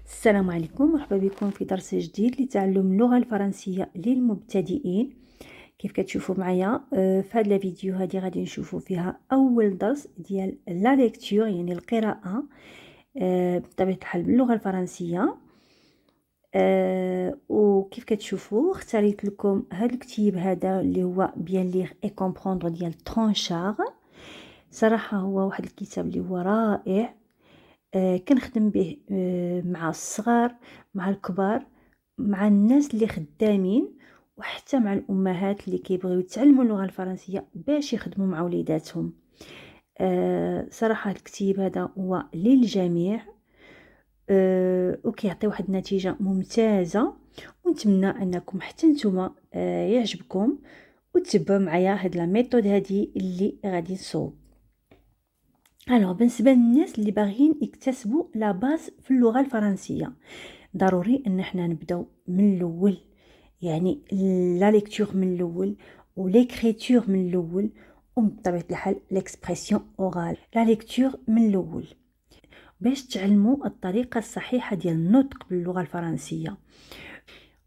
السلام عليكم، مرحبا بكم في درس جديد لتعلم اللغة الفرنسية للمبتدئين. كيف كتشوفوا معايا في هذا الفيديو هذه غادي نشوفوا فيها اول درس ديال لا ليكتور، يعني القراءة بطبيعة الحال باللغة الفرنسية. وكيف كتشوفوا اختاريت لكم هذا الكتيب هذا اللي هو بيان ليغ اي كومبروندر ديال ترونشار. صراحة هو واحد الكتاب اللي هو رائع. كنخدم به مع الصغار، مع الكبار، مع الناس اللي خدامين، وحتى مع الامهات اللي كيبغيو يتعلموا اللغه الفرنسيه باش يخدموا مع وليداتهم. صراحه الكتيب هذا هو للجميع، وكيعطي واحد النتيجه ممتازه، ونتمنى انكم حتى نتوما يعجبكم وتتبعوا معايا هاد لا ميثود هذه اللي غادي نصوب. بالنسبه للناس اللي باغيين يكتسبوا لا باز في اللغه الفرنسيه، ضروري ان احنا نبداو من الاول، يعني لا ليكتور من الاول وليكريتور من الاول، وبطبيعه الحال ليكسبرسيون اورال. لا ليكتور من الاول باش تعلموا الطريقه الصحيحه ديال النطق باللغه الفرنسيه،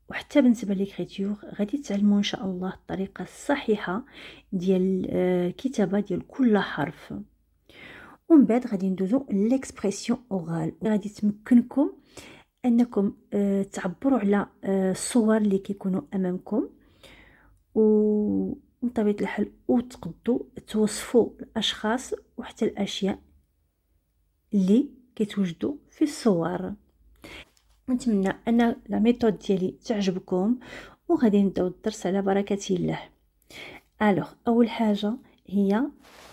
وحتى بالنسبه لليكريتور غادي تعلموا ان شاء الله الطريقه الصحيحه ديال الكتابه ديال كل حرف. ومن بعد غادي ندوزو ليكسبرسيون اورال، غادي تمكنكم انكم تعبروا على الصور اللي كيكونوا امامكم، وبطبيعه الحال وتقدوا توصفوا الاشخاص وحتى الاشياء اللي كيتوجدوا في الصور. نتمنى ان لا ميثود ديالي تعجبكم، وغادي نبداو الدرس على بركه الله. اول حاجه هي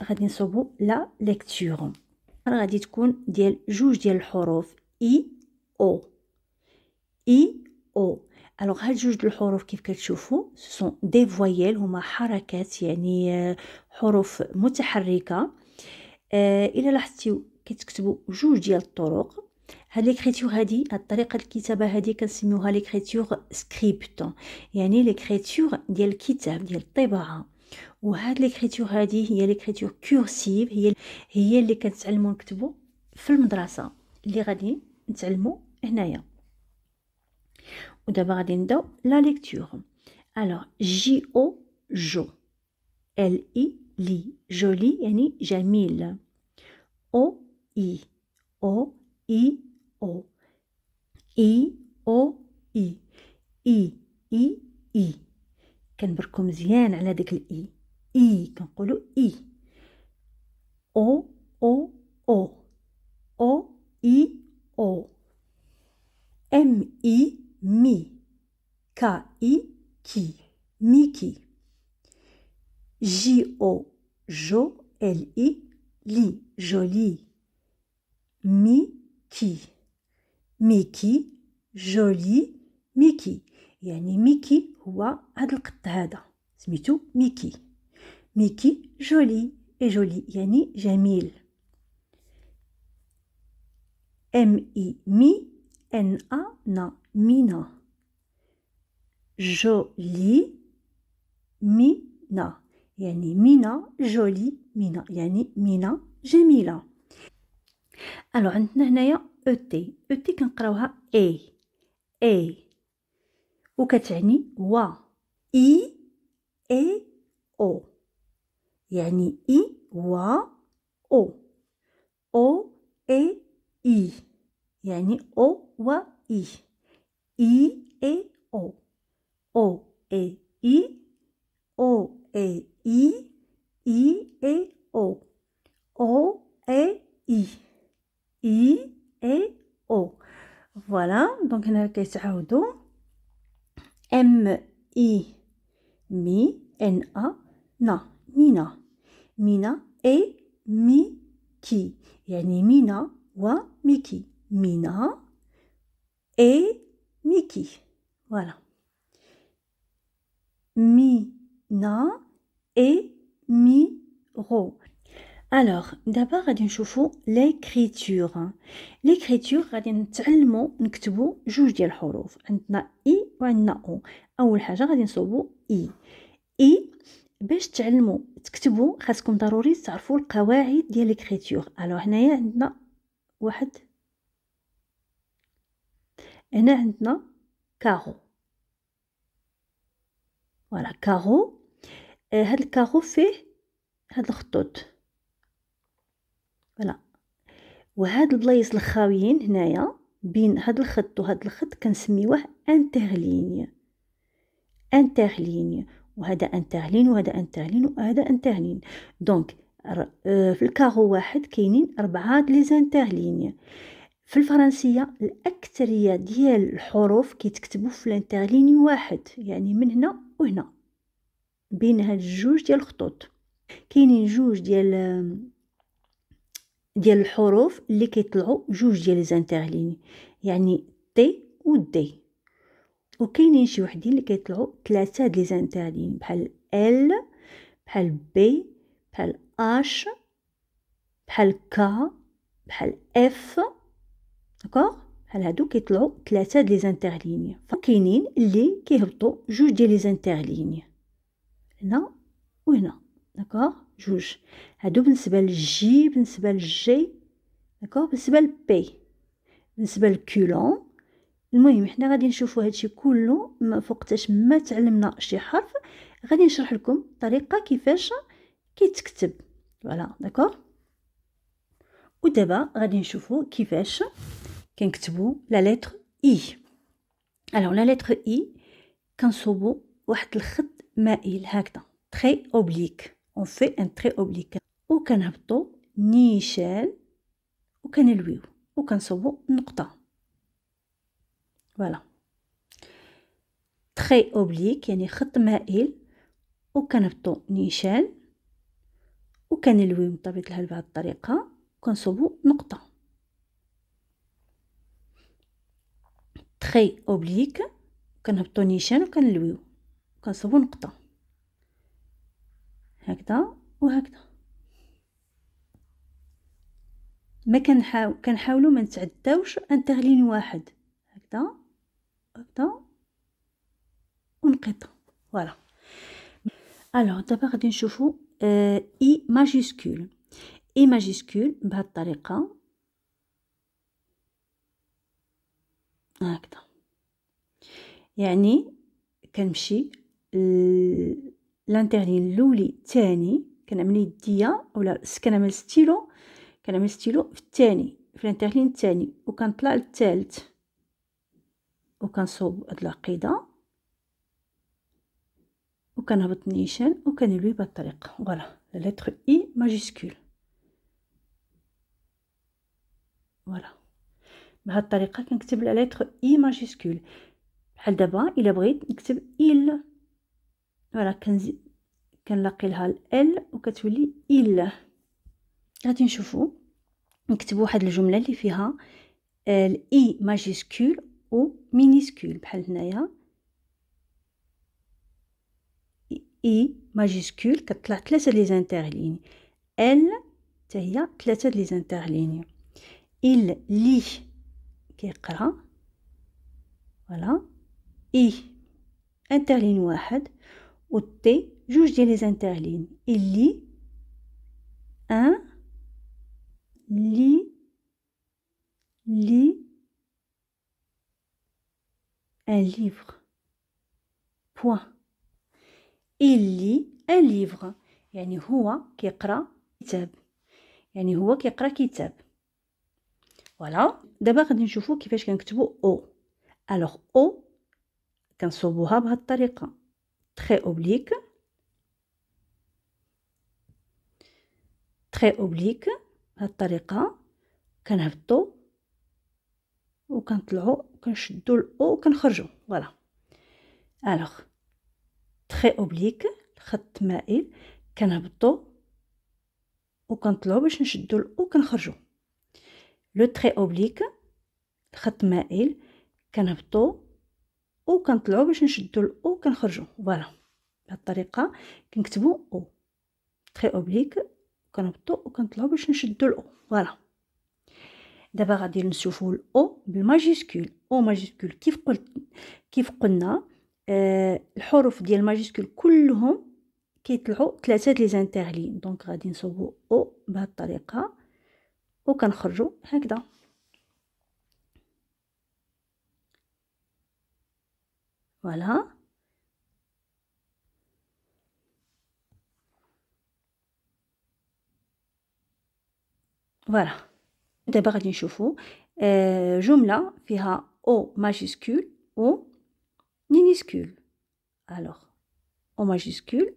غادي نصوبوا لا ليكتور. غادي تكون ديال جوج ديال الحروف اي او اي او. هاد جوج الحروف كيف كتشوفوا سون دي فويل، هما حركات، يعني حروف متحركه. الى لاحظتيو كيتكتبوا جوج ديال الطرق. هاد ليكريتور هادي، هاد طريقه الكتابه هادي كنسميوها ليكريتور سكريبت، يعني ليكريتور ديال الكتاب ديال الطباعه. وهاد ليكريتور هادي هي ليكريتور كورسيف، هي اللي كنتعلموا نكتبوا في المدرسه، اللي غادي نتعلموا هنايا. ودابا غادي نبداو لا ليكتور. جي او جو، ال اي لي، جولي يعني جميل. او اي، او اي او، اي او اي، اي اي اي. كنبركو مزيان على داك الاي، اي كنقولوا اي. او او او، او اي او. ام اي مي، كا اي كي، ميكي. جي او جو، ال اي لي، جولي. ميكي، ميكي جولي، ميكي يعني ميكي هو هاد القط هذا سميتو ميكي. ميكي جولي، اي جولي يعني جميل. ام اي مي، ان ا نا، مينا. جولي مينا يعني مينا، جولي مينا يعني مينا جميلة. عندنا هنايا او تي، او تي كنقراوها اي، اي وكتعني و. اي اي او يعني اي و او. او اي اي يعني او و اي. اي اي او، او اي اي، او اي اي، اي اي او، او اي اي، اي اي او. فوالا دونك هنا كيتعاودوا ام اي مي، ان ا نا، مينا. مينا اي ميكي يعني مينا وميكي. مينا اي ميكي. فوالا مينا اي ميغو. دابا غادي نشوفوا ليكريتور. ليكريتور غادي نتعلموا نكتبوا جوج ديال الحروف، عندنا اي وعندنا او. اول حاجه غادي نصوبوا اي. اي باش تعلموا تكتبوا خاصكم ضروري تعرفوا القواعد ديال ليكريتور. هنايا عندنا واحد هنا عندنا كارو. فوالا كارو. هاد الكارو فيه هاد الخطوط. فوالا. وهاد البلايص الخاويين هنايا بين هاد الخط وهاد الخط كنسميوه انترليني. انترليني. وهذا انترلين وهذا انترلين وهذا انترلين. دونك في الكارو واحد كاينين 4 لي زانترليني. في الفرنسيه الاكثريه ديال الحروف كيتكتبوا في الانترليني واحد، يعني من هنا وهنا بين هاد الجوج ديال الخطوط. كاينين جوج ديال الحروف اللي كيطلعوا جوج ديال الزانترليني، يعني تي و دي. وكاينين شي وحدين اللي كيطلعوا 3 هاد لي زانترليني، بحال ال، بحال بي، بحال اش، بحال كا، بحال اف. داكوغ؟ بحال هادو كيطلعوا 3 هاد لي زانترليني. فكاينين اللي كيهبطوا جوج ديال لي زانترليني هنا وهنا. داكوغ؟ جوج. هادو بالنسبه للجي، بالنسبه للجي. داكوغ؟ بالنسبه للبي، بالنسبه للكولون. المهم حنا غادي نشوفوا هادشي كله فوقتاش ما تعلمنا شي حرف غادي نشرح لكم الطريقه كيفاش كيتكتب. فوالا. داكوغ؟ ودابا غادي نشوفوا كيفاش كنكتبوا لا لتر اي. الوغ لا لتر اي كنصوبوا واحد الخط مائل هكذا، تري اوبليك. اون في ان تري اوبليك. وكنهبطوا نيشان وكنلويو وكنصوبوا نقطه. فوالا. تري اوبليك يعني خط مائل، وكنهبطوا نيشان وكنلويو بطبيعه الحال بهذه الطريقه وكنصوبوا نقطه. تري اوبليك كنهبطوا نيشان وكنلويو كنصوبوا نقطه هكذا وهكذا. ما كنحاولوا ما نتعداوش انترلين واحد. هكذا هكذا ونقيط. فوالا. الوغ دابا غادي نشوفوا اي ماجيسكول. اي ماجيسكول بهذه الطريقه هكذا، يعني كنمشي لانترلين الاولي الثاني، كنعمل يديا اولا كنعمل ستيلو، كنعمل ستيلو في الثاني في الانترلين الثاني وكنطلع للثالث وكنصوب هاد العقيده وكنهبط نيشان وكنلوي بهاد الطريقه. فوالا لا لتر اي ماجيسكول. فوالا بهاد الطريقه كنكتب لا لتر اي ماجيسكول. بحال دابا الا بغيت نكتب ال، فوالا كنلاقي لها ال وكتولي ال. غادي نشوفوا نكتبوا واحد الجمله اللي فيها الاي ماجيسكول و مينيسكول. بحال هنايا اي ماجيسكول كتطلع 3 لي زانترليني، ال حتى هي 3 لي زانترليني، ال لي كيقرا. فوالا. اي انترلين واحد و تي جوج ديال لي زانترلين، اللي ان لي un livre. point. il lit un livre يعني هو كيقرا كتاب، يعني هو كيقرا كتاب. فوالا. دابا غادي نشوفوا كيفاش كنكتبوا او. الوغ او كنصوبوها بهذه الطريقه، تري اوبليك تري اوبليك بهذه الطريقه. كنهبطوا وكنطلعوا كنشدوا الاو وكنخرجوا. فوالا. الوغ تري اوبليك خط مائل، كنهبطوا وكنطلعوا باش نشدوا الاو وكنخرجوا. لو تري اوبليك خط مائل، كنهبطوا وكنطلعوا باش نشدوا الاو وكنخرجوا. فوالا بهذه الطريقه كنكتبوا او. تري اوبليك كنهبطوا وكنطلعوا باش نشدوا الاو. فوالا. دابا غادي نشوفوا الاو بالماجيسكول. او ماجيسكول كيف قلنا الحروف ديال الماجيسكول كلهم كيطلعوا 3 لي زانترلين. دونك غادي نصوبوا او بهذه الطريقه وكنخرجوا هكذا. voilà. فوالا دابا غادي نشوفوا جملة فيها او ماجيسكول و minuscule. Alors او ماجيسكول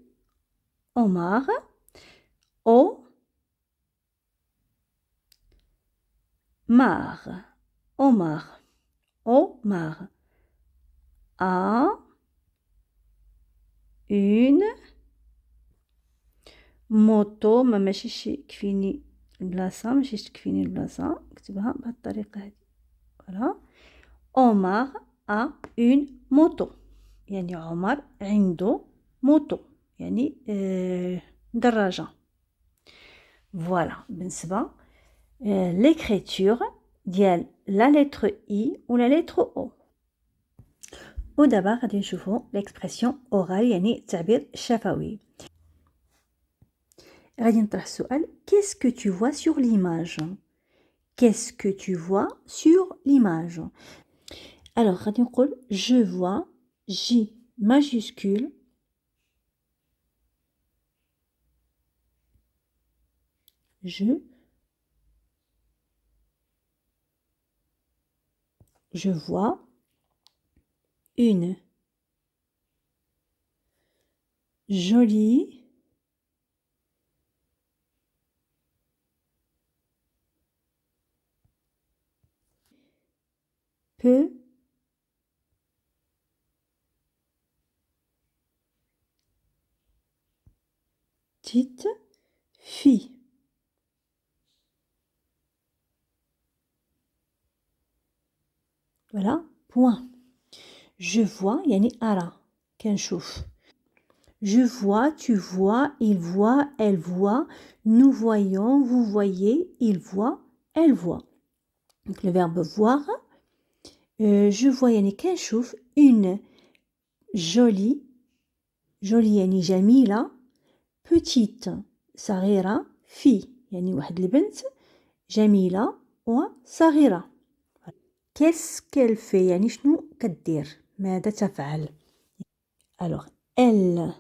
Omar, O Mar, Omar, Omar a une moto. ما ماشيش يكفيني البلاصة، ماشيش تكفيني البلاصة، نكتبها بهاد الطريقة هادي. فوالا Omar a une moto، يعني عمر عنده موتو، يعني دراجة. فوالا بالنسبة l'écriture ديال la lettre I ou la lettre O. ودابا غادي نشوفو l'expression orale يعني التعبير الشفوي. غادي نطرح السؤال qu'est-ce que tu vois sur l'image. Qu'est-ce que tu vois sur l'image. Alors غادي نقول je vois J majuscule je vois une jolie petite fille. Voilà, point. Je vois يعني أرى كنشوف. Je vois, tu vois, il voit, elle voit, nous voyons, vous voyez, il voit, elle voit. Donc le verbe voir. Je vois يعني كنشوف une jolie يعني جميلة petite صغيرة fille يعني واحد البنت جميلة وصغيرة. Qu'est-ce qu'elle fait يعني شنو كدير، ماذا تفعل. alors elle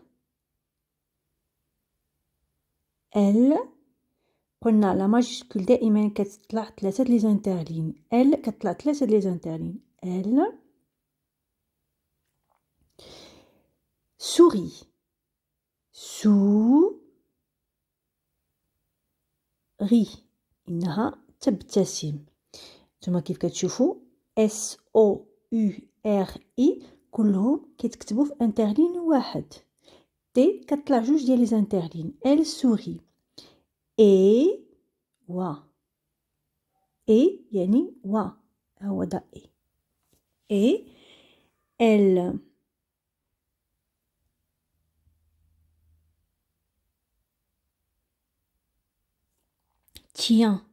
قلنا لا ماجيسكول دائما كتطلع 3 لي زانترلين. elle كتطلع 3 لي زانترلين. elle sourit إنها تبتسم. نتوما كيف كتشوفوا S O U R I كلهم كيتكتبوا في انترلين واحد. تي كتطلع جوج ديال لي زانترلين. elle sourit et يعني ها هو دا et elle tient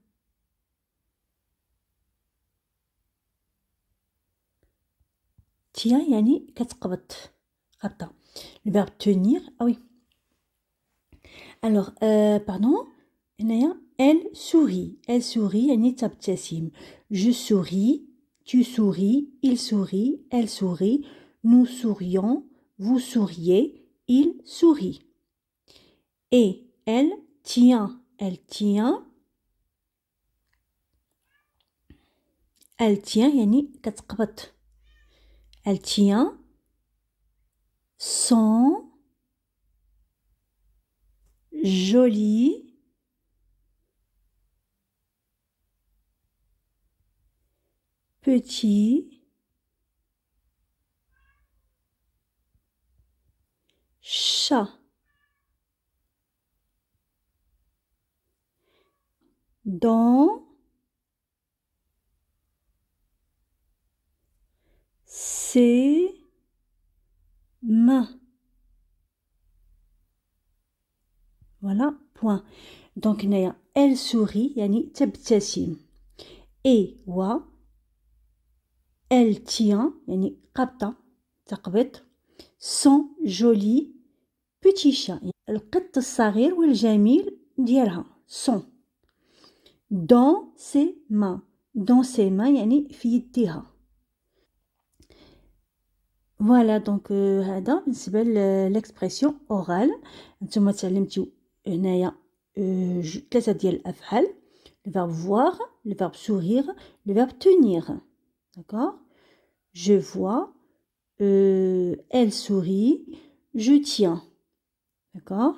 يعني كتقبط قبطة. le verbe tenir oui alors pardon هنايا elle sourit يعني تبتسم. je souris tu souris il sourit elle sourit nous sourions vous souriez il sourit. et elle tient يعني كتقبط. elle tient son joli petit chat dans ses mains. Voilà, point. Donc هنايا elle sourit يعني تبتسم. et elle tient يعني قبطة تقبط son joli petit chat القط الصغير والجميل ديالها son dans ses mains يعني في يديها. فوالا دونك هذا بالنسبه للاكسبرسيون اورال. نتوما تعلمتوا هنايا 3 ديال الافعال: le verbe voir, le verbe sourire, le verbe tenir. D'accord? Je vois, elle sourit, je tiens. D'accord?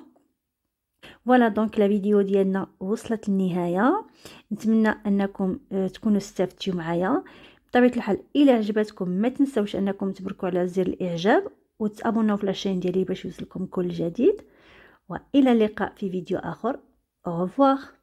فوالا دونك لا فيديو ديالنا وصلت للنهايه. نتمنى انكم تكونوا استفدتوا معايا. بطبيعه الحال الى عجبتكم ما تنسوش انكم تبركوا على زر الاعجاب وتابوناو في لاشين ديالي باش يوصلكم كل جديد. والى اللقاء في فيديو اخر. au revoir.